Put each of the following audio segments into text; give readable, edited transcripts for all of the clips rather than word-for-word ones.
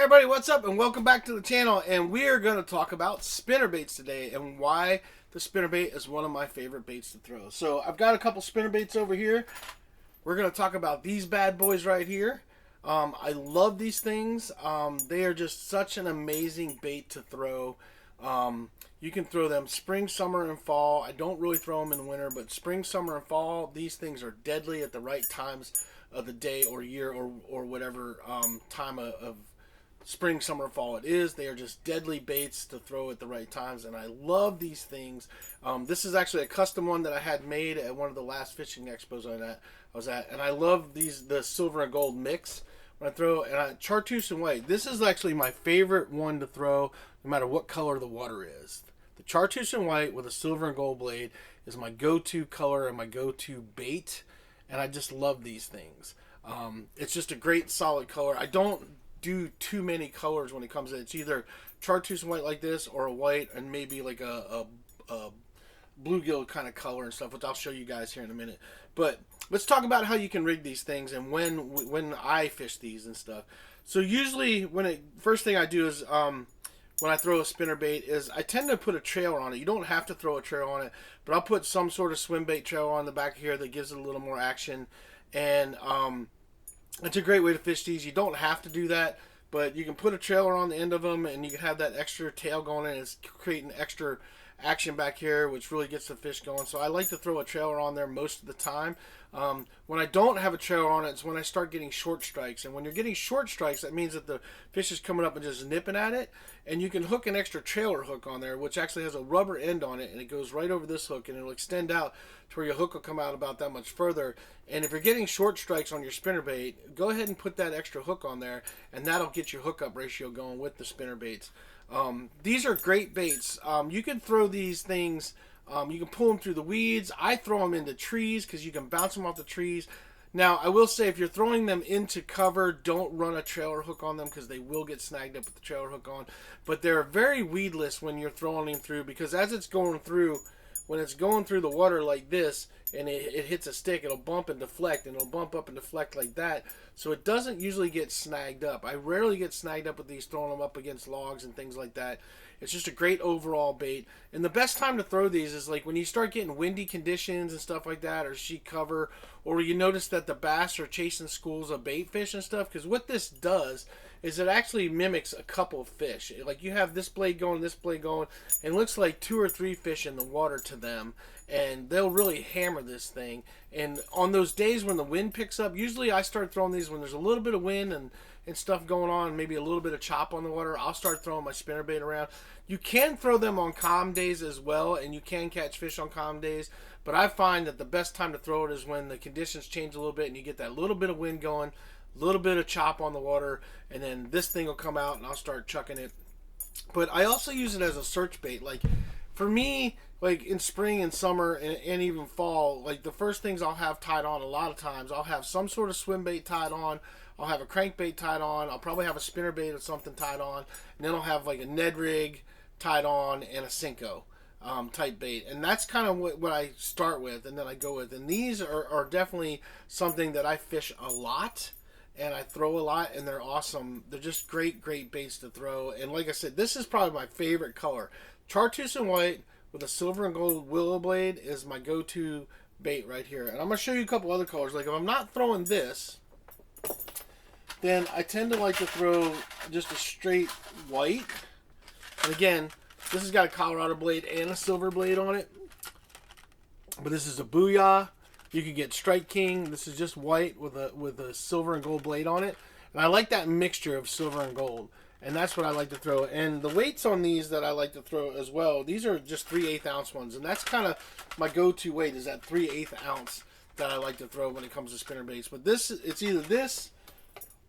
Hey everybody, what's up and welcome back to the channel, and we are going to talk about spinnerbaits today and why the spinnerbait is one of my favorite baits to throw. So I've got a couple spinnerbaits over here. We're going to talk about these bad boys right here. I love these things. They are just such an amazing bait to throw. You can throw them spring, summer, and fall. I don't really throw them in winter, but spring, summer, and fall, these things are deadly at the right times of the day or year or whatever time of spring, summer, fall it is. They are just deadly baits to throw at the right times, and I love these things. This is actually a custom one that I had made at one of the last fishing expos I was at, and I love the silver and gold mix when I throw. And chartreuse and white, this is actually my favorite one to throw no matter what color the water is. The chartreuse and white with a silver and gold blade is my go-to color and my go-to bait, and I just love these things. It's just a great solid color. I don't do too many colors when it comes to it. It's either chartreuse and white like this, or a white and maybe like a bluegill kind of color and stuff, which I'll show you guys here in a minute. But let's talk about how you can rig these things and when I fish these and stuff. So usually first thing I do is when I throw a spinnerbait is I tend to put a trailer on it. You don't have to throw a trailer on it, but I'll put some sort of swim bait trailer on the back here that gives it a little more action. And it's a great way to fish these. You don't have to do that, but you can put a trailer on the end of them, and you can have that extra tail going, and it's creating extra action back here, which really gets the fish going. So I like to throw a trailer on there most of the time. When I don't have a trailer on it, it's when I start getting short strikes. And when you're getting short strikes, that means that the fish is coming up and just nipping at it. And you can hook an extra trailer hook on there, which actually has a rubber end on it, and it goes right over this hook, and it'll extend out to where your hook will come out about that much further. And if you're getting short strikes on your spinnerbait, go ahead and put that extra hook on there, and that'll get your hookup ratio going with the spinnerbaits. These are great baits. You can throw these things, you can pull them through the weeds. I throw them into trees because you can bounce them off the trees. Now, I will say, if you're throwing them into cover, don't run a trailer hook on them because they will get snagged up with the trailer hook on. But they're very weedless when you're throwing them through, because as it's going through, when it's going through the water like this and it hits a stick, it'll bump and deflect, and it'll bump up and deflect like that. So it doesn't usually get snagged up. I rarely get snagged up with these, throwing them up against logs and things like that. It's just a great overall bait. And the best time to throw these is like when you start getting windy conditions and stuff like that, or sheet cover, or you notice that the bass are chasing schools of bait fish and stuff. Because what this does is it actually mimics a couple of fish. Like you have this blade going, and it looks like 2 or 3 fish in the water to them. And they'll really hammer this thing. And on those days when the wind picks up, usually I start throwing these when there's a little bit of wind and stuff going on, maybe a little bit of chop on the water. I'll start throwing my spinnerbait around. You can throw them on calm days as well, and you can catch fish on calm days. But I find that the best time to throw it is when the conditions change a little bit and you get that little bit of wind going, a little bit of chop on the water, and then this thing will come out and I'll start chucking it. But I also use it as a search bait. Like for me, like in spring and summer and even fall, like the first things I'll have tied on a lot of times, I'll have some sort of swim bait tied on, I'll have a crankbait tied on, I'll probably have a spinnerbait or something tied on, and then I'll have like a Ned rig tied on and a Senko type bait. And that's kind of what I start with and then I go with. And these are definitely something that I fish a lot and I throw a lot, and they're awesome. They're just great baits to throw. And like I said, this is probably my favorite color. Chartreuse and white with a silver and gold willow blade is my go-to bait right here. And I'm going to show you a couple other colors. Like if I'm not throwing this, then I tend to like to throw just a straight white. And again, this has got a Colorado blade and a silver blade on it. But this is a Booyah. You can get Strike King. This is just white with a silver and gold blade on it. And I like that mixture of silver and gold. And that's what I like to throw. And the weights on these that I like to throw as well, these are just 3/8 ounce ones. And that's kind of my go-to weight, is that 3/8 ounce that I like to throw when it comes to spinnerbaits. But it's either this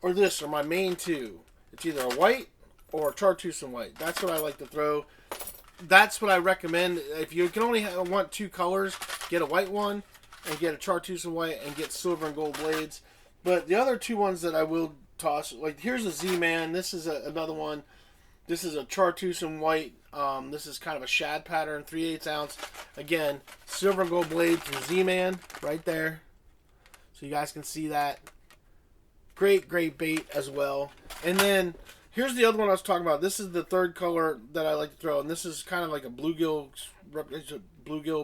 or this are my main two. It's either a white or a chartreuse and white. That's what I like to throw. That's what I recommend. If you can only want 2 colors, get a white one and get a chartreuse and white and get silver and gold blades. But the other 2 ones that I will toss, like here's a Z-Man. This is another one. This is a chartreuse and white. This is kind of a shad pattern, 3/8 ounce. Again, silver and gold blade from Z-Man right there. So you guys can see that. Great bait as well. And then Here's the other one I was talking about. This is the third color that I like to throw, and this is kind of like a bluegill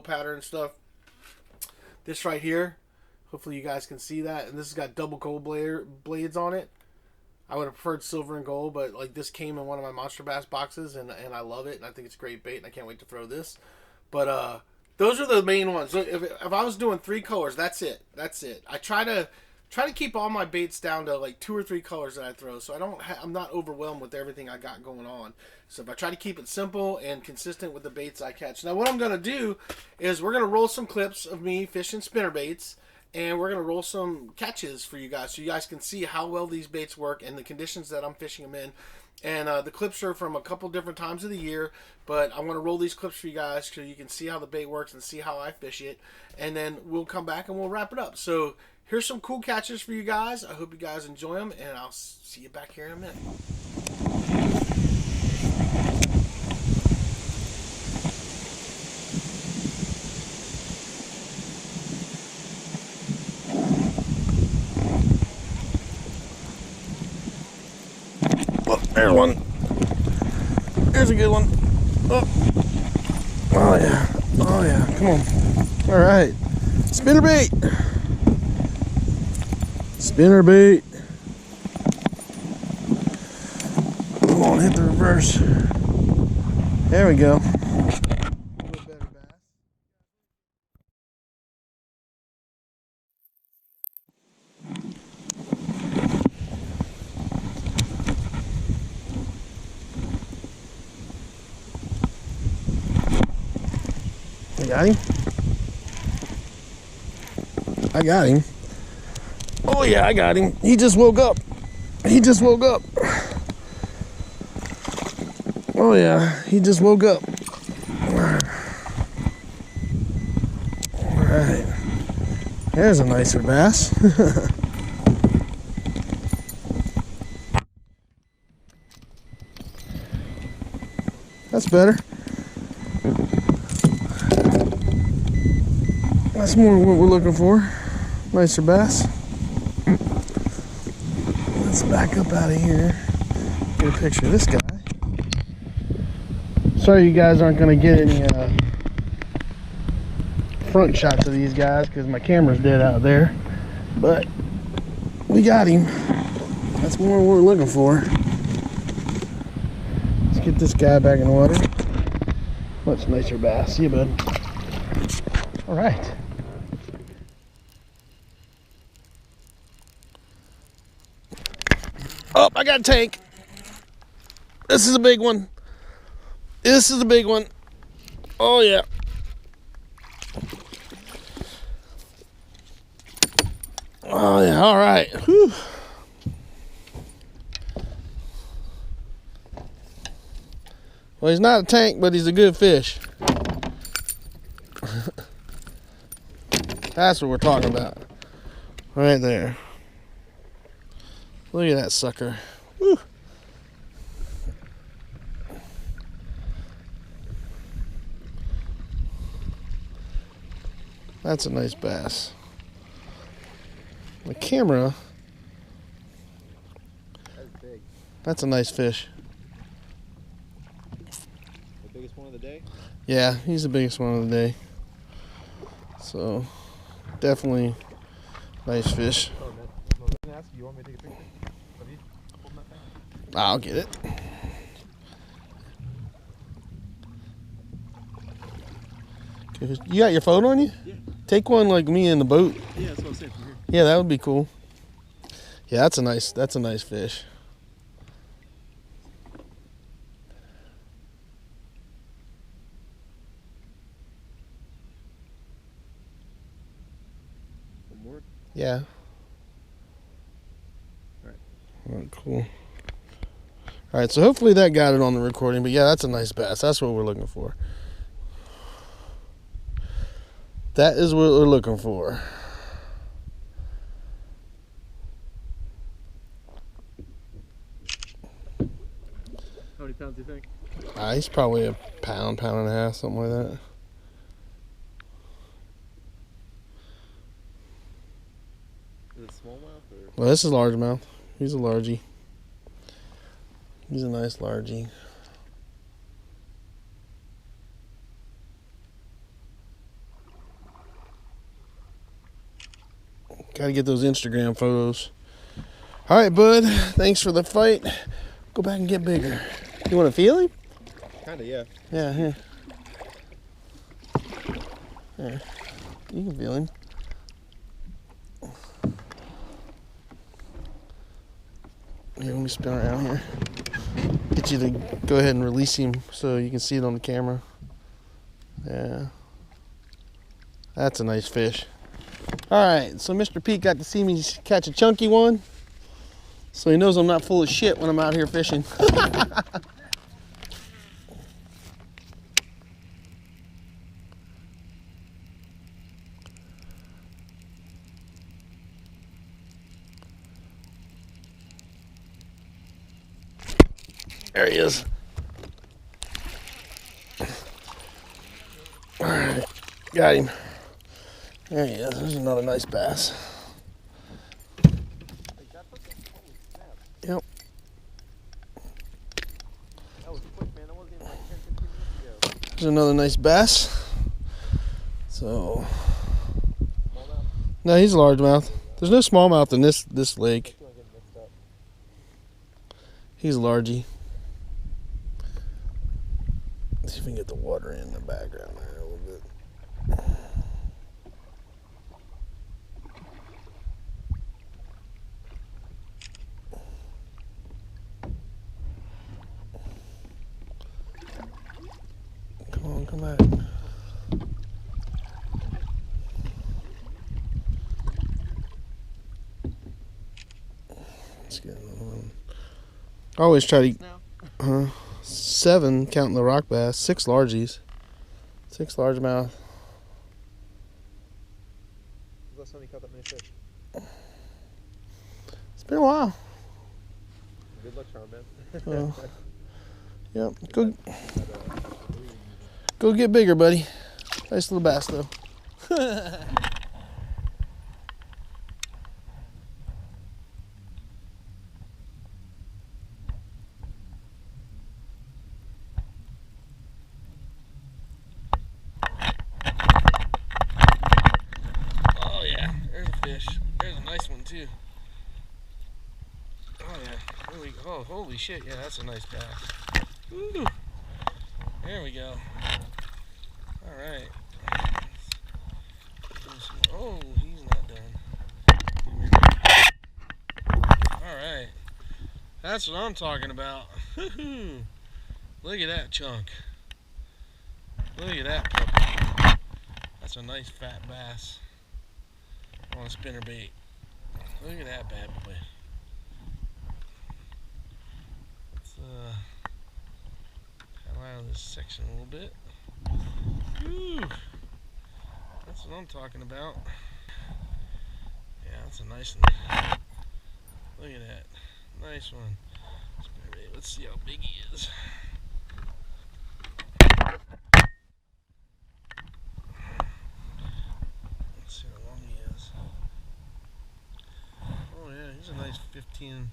pattern and stuff. This right here, hopefully you guys can see that, and this has got double gold blades on it. I would have preferred silver and gold, but like this came in one of my Monster Bass boxes, and I love it, and I think it's great bait, and I can't wait to throw this. But those are the main ones. So if I was doing 3 colors, that's it. That's it. I try to keep all my baits down to like 2 or 3 colors that I throw, so I'm not overwhelmed with everything I got going on. So if I try to keep it simple and consistent with the baits I catch. Now what I'm gonna do is we're gonna roll some clips of me fishing spinner baits, and we're gonna roll some catches for you guys, so you guys can see how well these baits work and the conditions that I'm fishing them in. And the clips are from a couple different times of the year, but I want to roll these clips for you guys so you can see how the bait works and see how I fish it. And then we'll come back and we'll wrap it up. So here's some cool catches for you guys. I hope you guys enjoy them, and I'll see you back here in a minute. Well, there's one. There's a good one. Oh yeah. Oh yeah. Come on. All right. Spinner bait. Spinner bait. Come on, hit the reverse. There we go. I got him. I got him. Oh yeah, I got him. He just woke up. He just woke up. Oh yeah, he just woke up. Alright. There's a nicer bass. That's better. That's more what we're looking for. Nicer bass. Let's back up out of here. Get a picture of this guy. Sorry you guys aren't going to get any front shots of these guys because my camera's dead out there. But we got him. That's more what we're looking for. Let's get this guy back in the water. Much nicer bass. See you, bud. All right. Oh, I got a tank. This is a big one. This is a big one. Oh, yeah. Oh, yeah. All right. Whew. Well, he's not a tank, but he's a good fish. That's what we're talking about. Right there. Look at that sucker. Woo. That's a nice bass. The camera. That's big. That's a nice fish. The biggest one of the day? Yeah, he's the biggest one of the day. So, definitely nice fish. Oh, man. No, I was gonna ask you want me to take a picture? Of you holding that thing? I'll get it. You got your phone on you? Yeah. Take one like me in the boat. Yeah, that's what I'm saying from here. Yeah, that would be cool. Yeah, that's a nice fish. One more? Yeah. Alright. Cool. Alright, so hopefully that got it on the recording, but yeah, that's a nice bass. That's what we're looking for. That is what we're looking for. How many pounds do you think? He's probably a pound and a half, something like that. Is it smallmouth or? Well, this is largemouth. He's a largie. He's a nice largie. Gotta get those Instagram photos. All right, bud. Thanks for the fight. Go back and get bigger. You want to feel him? Kinda, yeah. Yeah, here. There. You can feel him. Here, let me spin around here. Get you to go ahead and release him so you can see it on the camera. Yeah. That's a nice fish. Alright, so Mr. Pete got to see me catch a chunky one. So he knows I'm not full of shit when I'm out here fishing. There he is. Alright, got him. There he is. There's another nice bass. Yep. That was quick, man. That wasn't even like 10, 15 minutes ago. There's another nice bass. So, Smallmouth? no, he's a largemouth. There's no smallmouth in this lake. I feel like getting mixed up. He's a largie. Let's see if we can get the water in the background there a little bit. Come on, come back. Let's get another one. I always try to 7 counting the rock bass, 6 largies, 6 largemouth. When's the last time you caught that many fish? It's been a while. Good luck, Charm, man. Well, yep. Go get bigger, buddy. Nice little bass though. Oh yeah, there's a fish. There's a nice one too. Oh yeah. Oh, holy shit! Yeah, that's a nice bass. Woo. There we go. All right. Oh, he's not done. All right. That's what I'm talking about. Look at that chunk. Look at that puppy. That's a nice fat bass on a spinnerbait. Look at that bad boy. Let's paddle out of this section a little bit. Woo. That's what I'm talking about. Yeah, that's a nice one. Look at that. Nice one. Spinnerbait. Let's see how big he is. Let's see how long he is. Oh yeah, he's a nice 15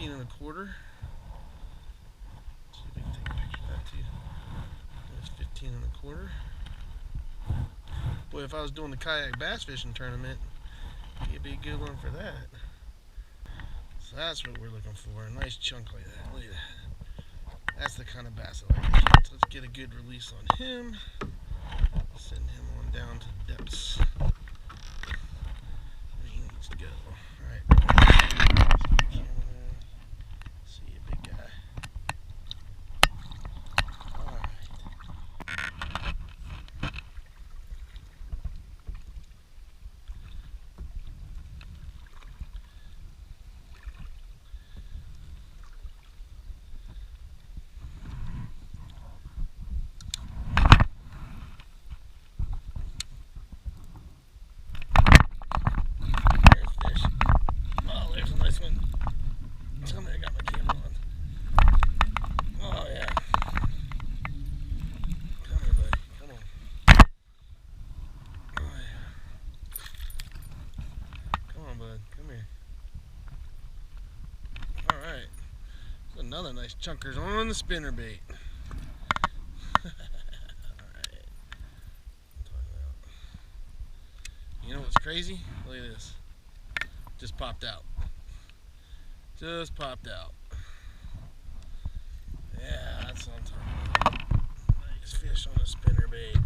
and a quarter. Let's see if we can take a picture of that too. That's 15 and a quarter. Boy, if I was doing the kayak bass fishing tournament, it'd be a good one for that. So that's what we're looking for, a nice chunk like that. Look at that. That's the kind of bass I like. So let's get a good release on him. Send him on down to the depths. Where he needs to go. Alright. See you, big guy. Alright. another nice chunkers on the spinnerbait. Alright. You know what's crazy? Look at this. Just popped out. Just popped out. Yeah, that's what I'm talking about. Nice fish on a spinnerbait.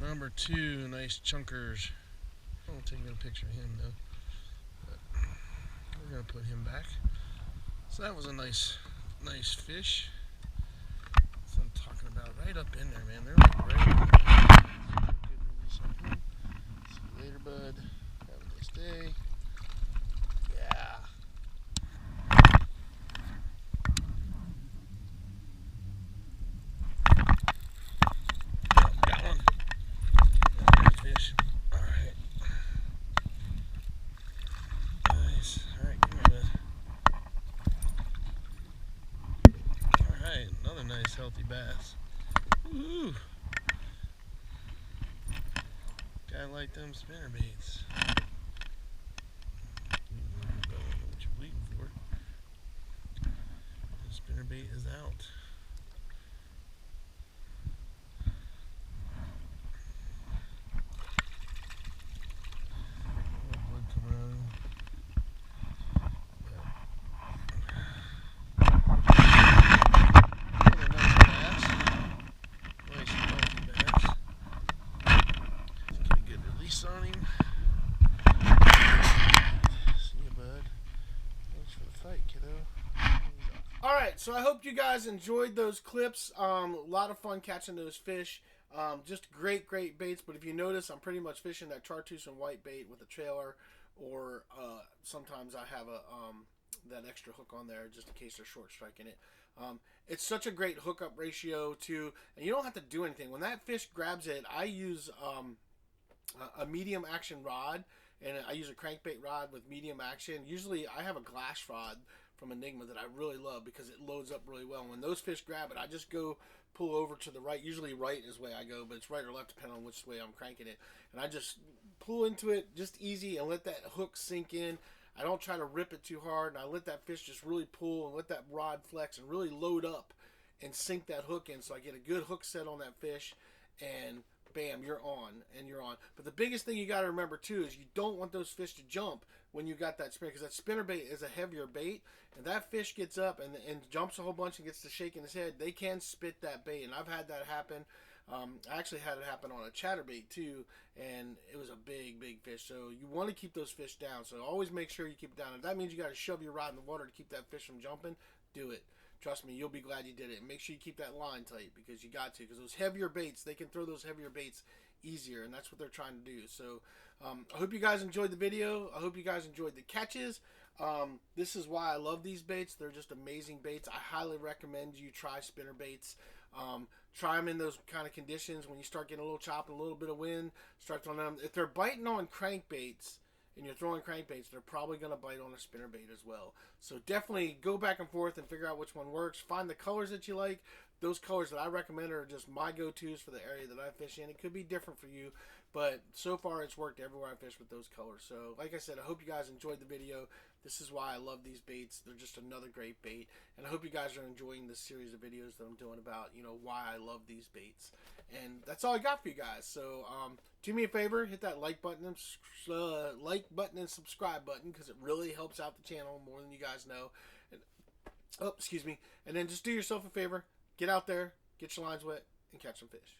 Number 2, nice chunkers. I'm taking a picture of him though. But we're gonna put him back. So that was a nice fish. That's what I'm talking about. Right up in there, man. They're like right up in there. Good release on him. See you later, bud. Have a nice day. Yeah. Got one. Good fish. Alright. Nice. Alright, come here, bud. Alright, another nice healthy bass. Woohoo! Gotta like them spinnerbaits. What you waiting for? The spinnerbait is out. Blood coming out of him. On him. See you, bud. Thanks for the fight, kiddo. Alright, so I hope you guys enjoyed those clips. A lot of fun catching those fish. Just great baits, but if you notice, I'm pretty much fishing that chartreuse and white bait with a trailer, or sometimes I have a that extra hook on there just in case they're short striking it. It's such a great hookup ratio too, and you don't have to do anything. When that fish grabs it, I use a medium action rod, and I use a crankbait rod with medium action. Usually I have a glass rod from Enigma that I really love because it loads up really well. When those fish grab it, I just go pull over to the right. Usually right is the way I go, but it's right or left depending on which way I'm cranking it. And I just pull into it just easy and let that hook sink in. I don't try to rip it too hard, and I let that fish just really pull and let that rod flex and really load up and sink that hook in, so I get a good hook set on that fish, and bam, you're on, and you're on. But the biggest thing you got to remember too is you don't want those fish to jump when you got that spinner, because that spinnerbait is a heavier bait, and that fish gets up and jumps a whole bunch and gets to shaking his head. They can spit that bait, and I've had that happen. I actually had it happen on a chatterbait too, and it was a big fish. So you want to keep those fish down. So always make sure you keep it down. If that means you got to shove your rod in the water to keep that fish from jumping, do it. Trust me, you'll be glad you did it. And make sure you keep that line tight, because you got to. Because those heavier baits, they can throw those heavier baits easier, and that's what they're trying to do. So I hope you guys enjoyed the video. I hope you guys enjoyed the catches. This is why I love these baits. They're just amazing baits. I highly recommend you try spinner baits. Try them in those kind of conditions when you start getting a little chop and a little bit of wind. Start throwing them. If they're biting on crankbaits and you're throwing crankbaits, they're probably going to bite on a spinnerbait as well. So definitely go back and forth and figure out which one works. Find the colors that you like. Those colors that I recommend are just my go-tos for the area that I fish in. It could be different for you, but so far it's worked everywhere I fish with those colors. So like I said, I hope you guys enjoyed the video. This is why I love these baits. They're just another great bait. And I hope you guys are enjoying this series of videos that I'm doing about, why I love these baits. And that's all I got for you guys. So do me a favor, hit that like button and subscribe button, because it really helps out the channel more than you guys know. And, oh, excuse me. And then just do yourself a favor. Get out there, get your lines wet, and catch some fish.